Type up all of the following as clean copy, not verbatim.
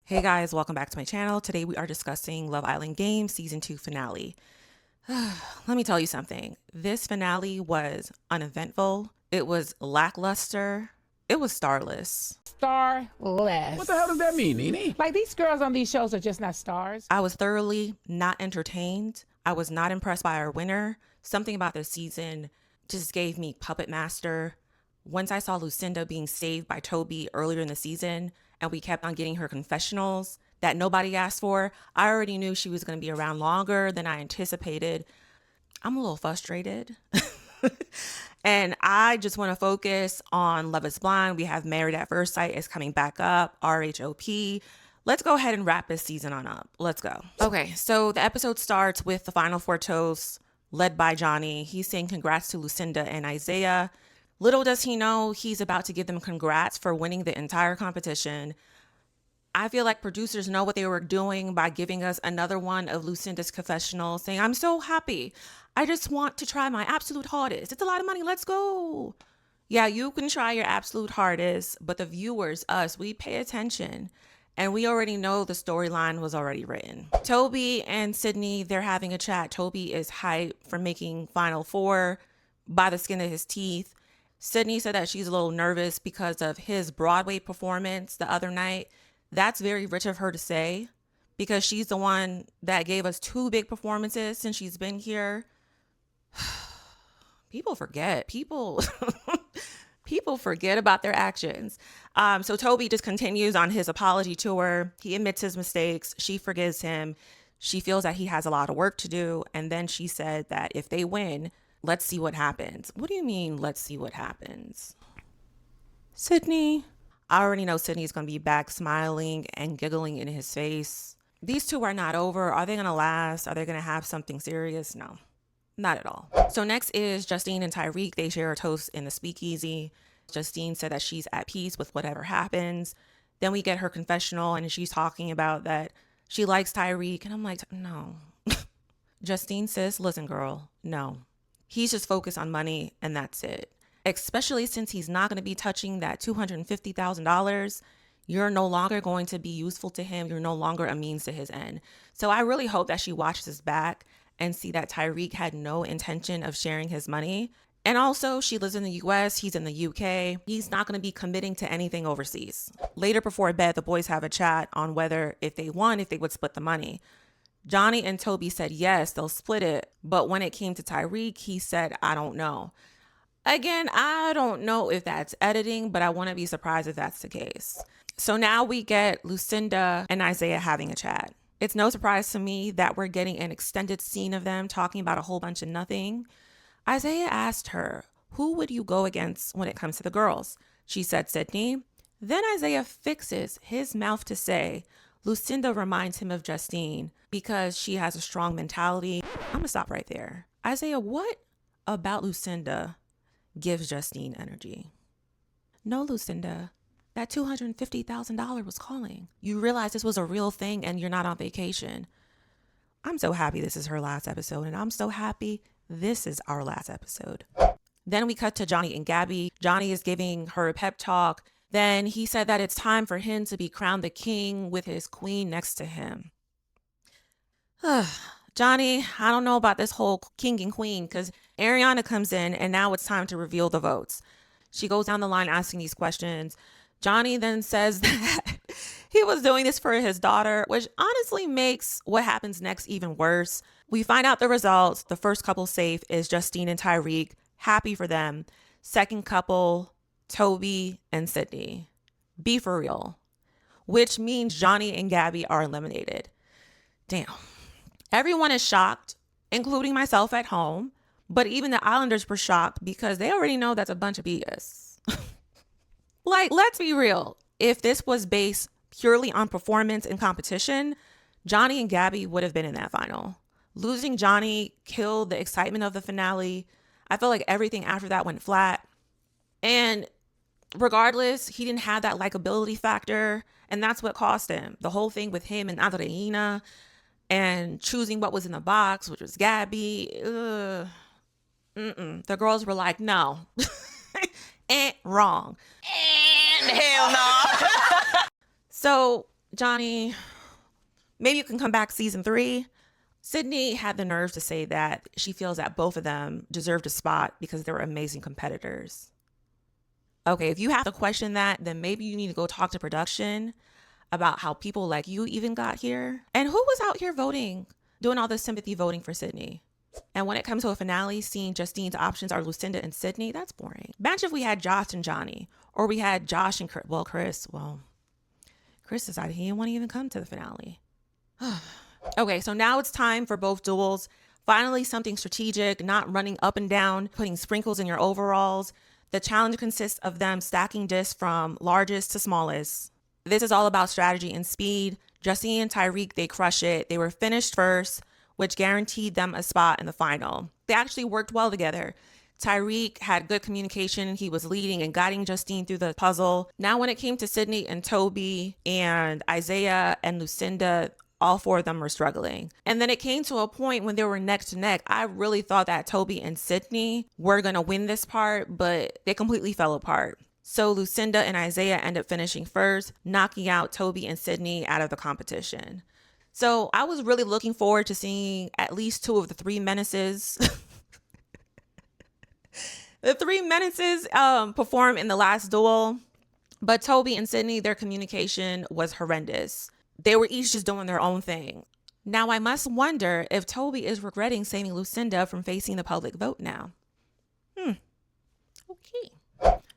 Hey guys, welcome back to my channel. Today we are discussing Love Island Games Season 2 finale. Let me tell you something. This finale was uneventful. It was lackluster. It was starless. Starless. What the hell does that mean, Nene? Like, these girls on these shows are just not stars. I was thoroughly not entertained. I was not impressed by our winner. Something about this season just gave me Puppet Master. Once I saw Lucinda being saved by Toby earlier in the season, and we kept on getting her confessionals that nobody asked for, I already knew she was going to be around longer than I anticipated. I'm a little frustrated. And I just want to focus on Love is Blind. We have Married at First Sight is coming back up, RHOP. Let's go ahead and wrap this season on up. Let's go. Okay, so the episode starts with the final four toasts led by Johnny. He's saying congrats to Lucinda and Isaiah. Little does he know he's about to give them congrats for winning the entire competition. I feel like producers know what they were doing by giving us another one of Lucinda's confessional saying, I'm so happy. I just want to try my absolute hardest. It's a lot of money. Let's go. Yeah, you can try your absolute hardest, but the viewers, us, we pay attention. And we already know the storyline was already written. Toby and Sydney, they're having a chat. Toby is hyped for making Final Four by the skin of his teeth. Sydney said that she's a little nervous because of his Broadway performance the other night. That's very rich of her to say because she's the one that gave us two big performances since she's been here. People forget. People forget about their actions. So Toby just continues on his apology tour. He admits his mistakes. She forgives him. She feels that he has a lot of work to do. And then she said that if they win, let's see what happens. What do you mean, let's see what happens? Sydney. I already know Sydney's going to be back smiling and giggling in his face. These two are not over. Are they going to last? Are they going to have something serious? No. Not at all. So next is Justine and Tyreek. They share a toast in the speakeasy. Justine said that she's at peace with whatever happens. Then we get her confessional and she's talking about that she likes Tyreek. And I'm like, no. Justine says, listen, girl, no. He's just focused on money and that's it. Especially since he's not going to be touching that $250,000. You're no longer going to be useful to him. You're no longer a means to his end. So I really hope that she watches his back and see that Tyreek had no intention of sharing his money. And also, she lives in the US, he's in the UK. He's not going to be committing to anything overseas. Later before bed, the boys have a chat on whether if they won, if they would split the money. Johnny and Toby said yes, they'll split it. But when it came to Tyreek, he said, I don't know. Again, I don't know if that's editing, but I wouldn't be surprised if that's the case. So now we get Lucinda and Isaiah having a chat. It's no surprise to me that we're getting an extended scene of them talking about a whole bunch of nothing. Isaiah asked her, who would you go against when it comes to the girls? She said Sydney. Then Isaiah fixes his mouth to say, Lucinda reminds him of Justine because she has a strong mentality. I'm going to stop right there. Isaiah, what about Lucinda gives Justine energy? No, Lucinda. That $250,000 was calling. You realize this was a real thing and you're not on vacation. I'm so happy this is her last episode and I'm so happy this is our last episode. Then we cut to Johnny and Gabby. Johnny is giving her a pep talk. Then he said that it's time for him to be crowned the king with his queen next to him. Johnny, I don't know about this whole king and queen because Ariana comes in and now it's time to reveal the votes. She goes down the line asking these questions. Johnny then says that he was doing this for his daughter, which honestly makes what happens next even worse. We find out the results. The first couple safe is Justine and Tyreek. Happy for them. Second couple, Toby and Sydney. Be for real. Which means Johnny and Gabby are eliminated. Damn. Everyone is shocked, including myself at home. But even the Islanders were shocked because they already know that's a bunch of BS. Like, let's be real. If this was based purely on performance and competition, Johnny and Gabby would have been in that final. Losing Johnny killed the excitement of the finale. I feel like everything after that went flat. And regardless, he didn't have that likability factor. And that's what cost him. The whole thing with him and Ariana and choosing what was in the box, which was Gabby. The girls were like, no. Wrong. And hell no. So Johnny, maybe you can come back season 3. Sydney had the nerve to say that she feels that both of them deserved a spot because they were amazing competitors. Okay, if you have to question that, then maybe you need to go talk to production about how people like you even got here. And who was out here voting, doing all this sympathy voting for Sydney? And when it comes to a finale, seeing Justine's options are Lucinda and Sydney, that's boring. Imagine if we had Josh and Johnny, or we had Josh and Chris. Chris decided he didn't want to even come to the finale. Okay, so now it's time for both duels. Finally, something strategic, not running up and down, putting sprinkles in your overalls. The challenge consists of them stacking discs from largest to smallest. This is all about strategy and speed. Justine and Tyreek, they crush it. They were finished first, which guaranteed them a spot in the final. They actually worked well together. Tyreek had good communication. He was leading and guiding Justine through the puzzle. Now, when it came to Sydney and Toby and Isaiah and Lucinda, all 4 of them were struggling. And then it came to a point when they were neck to neck. I really thought that Toby and Sydney were going to win this part, but they completely fell apart. So Lucinda and Isaiah ended up finishing first, knocking out Toby and Sydney out of the competition. So I was really looking forward to seeing at least 2 of the 3 menaces. The 3 menaces perform in the last duel. But Toby and Sydney, their communication was horrendous. They were each just doing their own thing. Now, I must wonder if Toby is regretting saving Lucinda from facing the public vote now.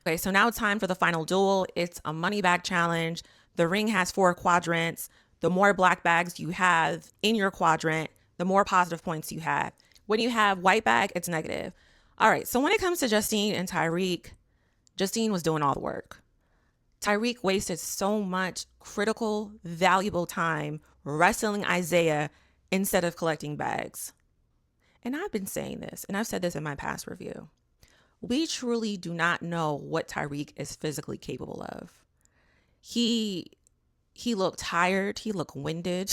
Okay, so now it's time for the final duel. It's a money bag challenge. The ring has 4 quadrants. The more black bags you have in your quadrant, the more positive points you have. When you have white bag, it's negative. All right, so when it comes to Justine and Tyreek, Justine was doing all the work. Tyreek wasted so much critical, valuable time wrestling Isaiah instead of collecting bags. And I've been saying this, and I've said this in my past review. We truly do not know what Tyreek is physically capable of. He looked tired. He looked winded.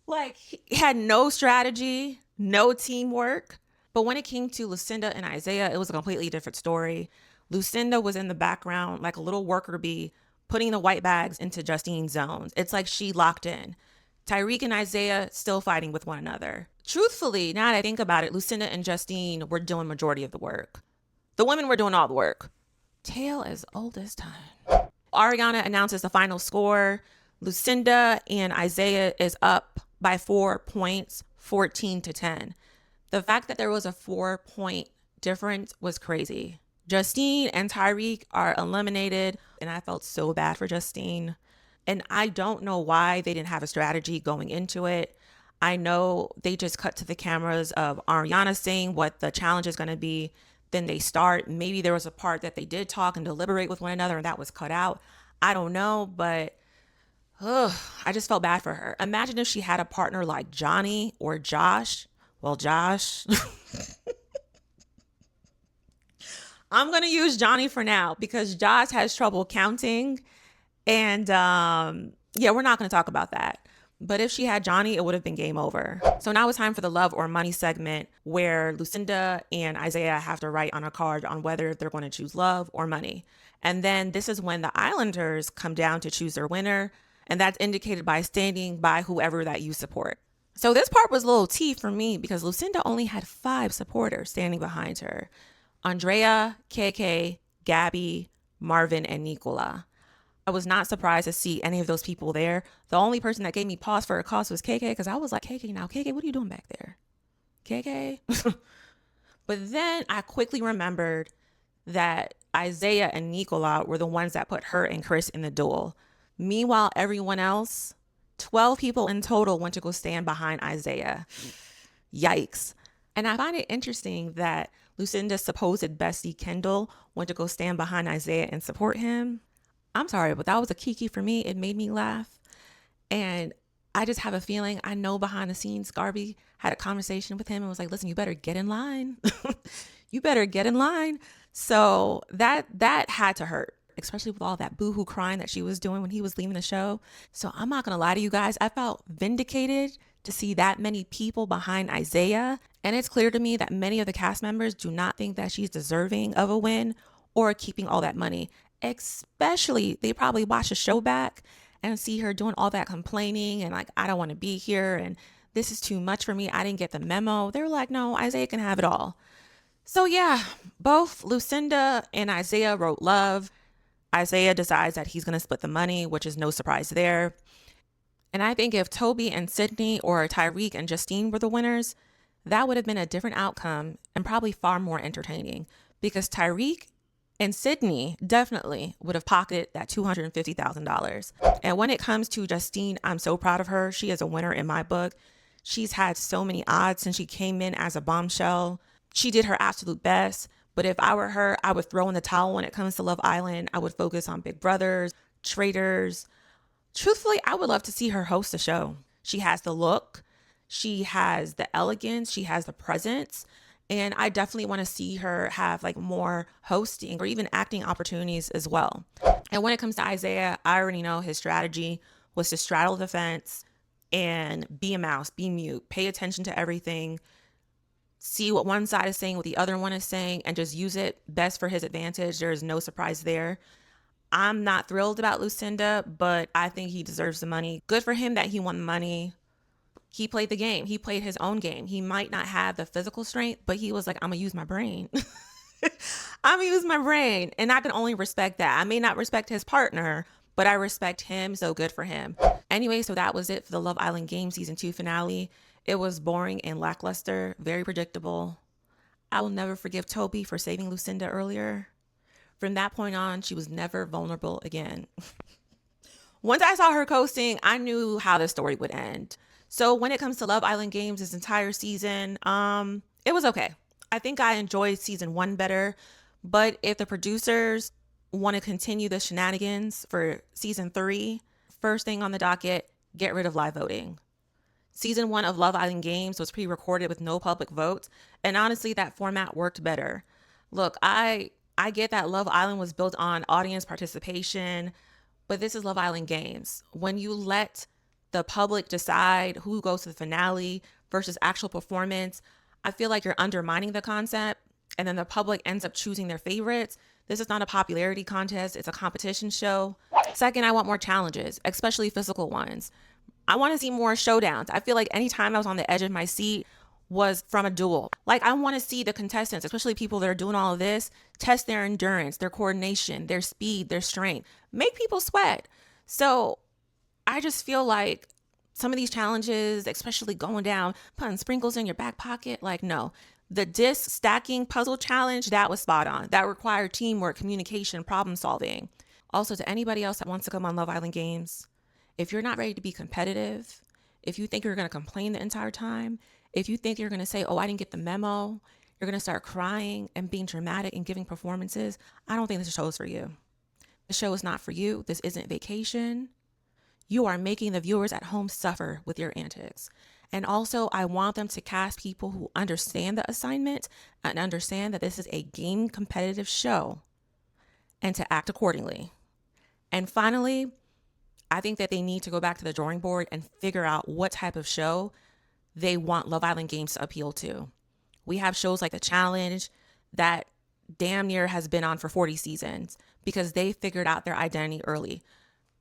Like, he had no strategy, no teamwork. But when it came to Lucinda and Isaiah, it was a completely different story. Lucinda was in the background like a little worker bee, putting the white bags into Justine's zones. It's like she locked in. Tyreek and Isaiah still fighting with one another. Truthfully, now that I think about it, Lucinda and Justine were doing majority of the work. The women were doing all the work. Tale as old as time. Ariana announces the final score. Lucinda and Isaiah is up by 4 points, 14-10. The fact that there was a 4-point difference was crazy. Justine and Tyreek are eliminated, and I felt so bad for Justine. And I don't know why they didn't have a strategy going into it. I know they just cut to the cameras of Ariana saying what the challenge is going to be. Then they start. Maybe there was a part that they did talk and deliberate with one another and that was cut out. I don't know, but I just felt bad for her. Imagine if she had a partner like Johnny or Josh. Well, Josh. I'm going to use Johnny for now because Josh has trouble counting. And we're not going to talk about that. But if she had Johnny, it would have been game over. So now it's time for the love or money segment where Lucinda and Isaiah have to write on a card on whether they're going to choose love or money. And then this is when the Islanders come down to choose their winner. And that's indicated by standing by whoever that you support. So this part was a little tea for me because Lucinda only had 5 supporters standing behind her. Andrea, KK, Gabby, Marvin, and Nicola. I was not surprised to see any of those people there. The only person that gave me pause for a cause was KK because I was like, KK, what are you doing back there? KK? But then I quickly remembered that Isaiah and Nicola were the ones that put her and Chris in the duel. Meanwhile, everyone else, 12 people in total went to go stand behind Isaiah. Yikes. And I find it interesting that Lucinda's supposed bestie Kendall went to go stand behind Isaiah and support him. I'm sorry, but that was a kiki for me. It made me laugh. And I just have a feeling, I know behind the scenes, Gabby had a conversation with him and was like, listen, you better get in line. You better get in line. So that had to hurt, especially with all that boohoo crying that she was doing when he was leaving the show. So I'm not going to lie to you guys. I felt vindicated to see that many people behind Isaiah. And it's clear to me that many of the cast members do not think that she's deserving of a win or keeping all that money. especially they probably watch the show back and see her doing all that complaining and like, I don't want to be here and this is too much for me. I didn't get the memo. They were like, no, Isaiah can have it all. So yeah, both Lucinda and Isaiah wrote love. Isaiah decides that he's going to split the money, which is no surprise there. And I think if Toby and Sydney or Tyreek and Justine were the winners, that would have been a different outcome and probably far more entertaining because Tyreek and Sydney definitely would have pocketed that $250,000. And when it comes to Justine, I'm so proud of her. She is a winner in my book. She's had so many odds since she came in as a bombshell. She did her absolute best. But if I were her, I would throw in the towel when it comes to Love Island. I would focus on Big Brothers, Traitors. Truthfully, I would love to see her host a show. She has the look. She has the elegance. She has the presence. And I definitely want to see her have like more hosting or even acting opportunities as well. And when it comes to Isaiah, I already know his strategy was to straddle the fence and be a mouse, be mute, pay attention to everything, see what one side is saying, what the other one is saying, and just use it best for his advantage. There is no surprise there. I'm not thrilled about Lucinda, but I think he deserves the money. Good for him that he won the money. He played the game. He played his own game. He might not have the physical strength, but he was like, I'm going to use my brain. I'm going to use my brain. And I can only respect that. I may not respect his partner, but I respect him. So good for him. Anyway, so that was it for the Love Island Game Season 2 finale. It was boring and lackluster, very predictable. I will never forgive Toby for saving Lucinda earlier. From that point on, she was never vulnerable again. Once I saw her coasting, I knew how the story would end. So when it comes to Love Island Games, this entire season, it was okay. I think I enjoyed season 1 better. But if the producers want to continue the shenanigans for season 3, first thing on the docket, get rid of live voting. Season 1 of Love Island Games was pre-recorded with no public votes. And honestly, that format worked better. Look, I get that Love Island was built on audience participation, but this is Love Island Games. When you let the public decide who goes to the finale versus actual performance, I feel like you're undermining the concept, and then the public ends up choosing their favorites. This is not a popularity contest. It's a competition show. Second, I want more challenges, especially physical ones. I want to see more showdowns. I feel like anytime I was on the edge of my seat was from a duel. Like, I want to see the contestants, especially people that are doing all of this, test their endurance, their coordination, their speed, their strength, make people sweat. So I just feel like some of these challenges, especially going down, putting sprinkles in your back pocket, like, no. The disc stacking puzzle challenge, that was spot on. That required teamwork, communication, problem solving. Also, to anybody else that wants to come on Love Island Games, if you're not ready to be competitive, if you think you're going to complain the entire time, if you think you're going to say, oh, I didn't get the memo, you're going to start crying and being dramatic and giving performances, I don't think this show is for you. The show is not for you. This isn't vacation. You are making the viewers at home suffer with your antics. And also, I want them to cast people who understand the assignment and understand that this is a game competitive show and to act accordingly. And finally, I think that they need to go back to the drawing board and figure out what type of show they want Love Island Games to appeal to. We have shows like The Challenge that damn near has been on for 40 seasons because they figured out their identity early.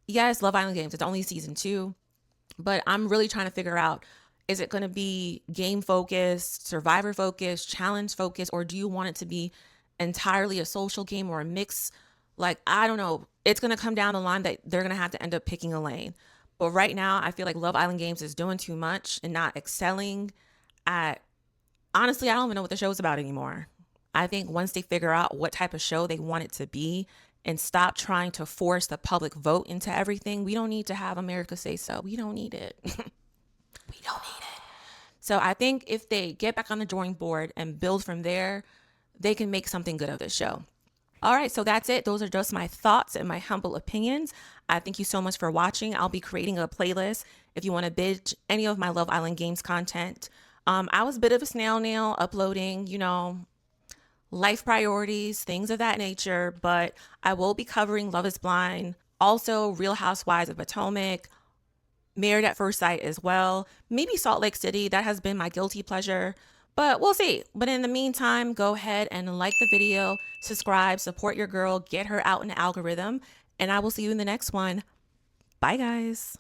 Yes, Love Island Games, it's only season 2, but I'm really trying to figure out, is it going to be game focused, survivor focused, challenge focused, or do you want it to be entirely a social game or a mix? Like, I don't know. It's going to come down the line that they're going to have to end up picking a lane. But right now, I feel like Love Island Games is doing too much and not excelling at, honestly, I don't even know what the show's about anymore. I think once they figure out what type of show they want it to be and stop trying to force the public vote into everything, we don't need to have America say so. We don't need it. We don't need it. So I think if they get back on the drawing board and build from there, they can make something good of this show. All right, so that's it. Those are just my thoughts and my humble opinions. I thank you so much for watching. I'll be creating a playlist if you want to binge any of my Love Island Games content. I was a bit of a snail nail uploading, life priorities, things of that nature, but I will be covering Love is Blind, also Real Housewives of Potomac, Married at First Sight as well, maybe Salt Lake City. That has been my guilty pleasure, But we'll see. But in the meantime, go ahead and like the video, subscribe, support your girl, get her out in the algorithm, and I will see you in the next one. Bye, guys.